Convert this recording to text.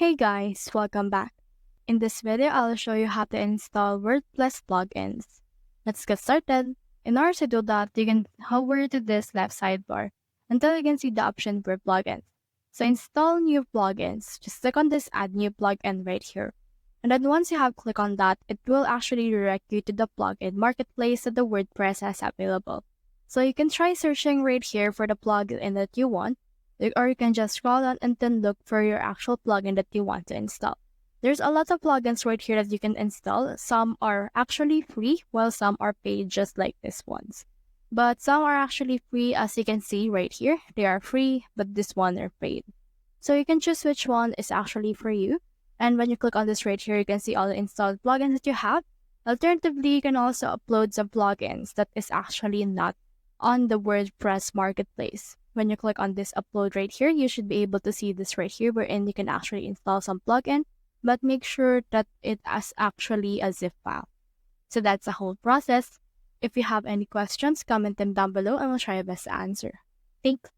Hey guys, welcome back. In this video, I'll show you how to install WordPress plugins. Let's get started. In order to do that, you can hover to this left sidebar until you can see the option for plugins. So install new plugins. Just click on this add new plugin right here. And then once you have clicked on that, it will actually direct you to the plugin marketplace that the WordPress has available. So you can try searching right here for the plugin that you want, or you can just scroll down and then look for your actual plugin that you want to install. There's a lot of plugins right here that you can install. Some are actually free, while some are paid, just like these ones. But some are actually free, as you can see right here. They are free, but this one are paid. So you can choose which one is actually for you. And when you click on this right here, you can see all the installed plugins that you have. Alternatively, you can also upload some plugins that is actually not on the WordPress marketplace. When you click on this upload right here, you should be able to see this right here wherein you can actually install some plugin, but make sure that it is actually a zip file. So that's the whole process. If you have any questions, comment them down below and we'll try our best to answer. Thanks.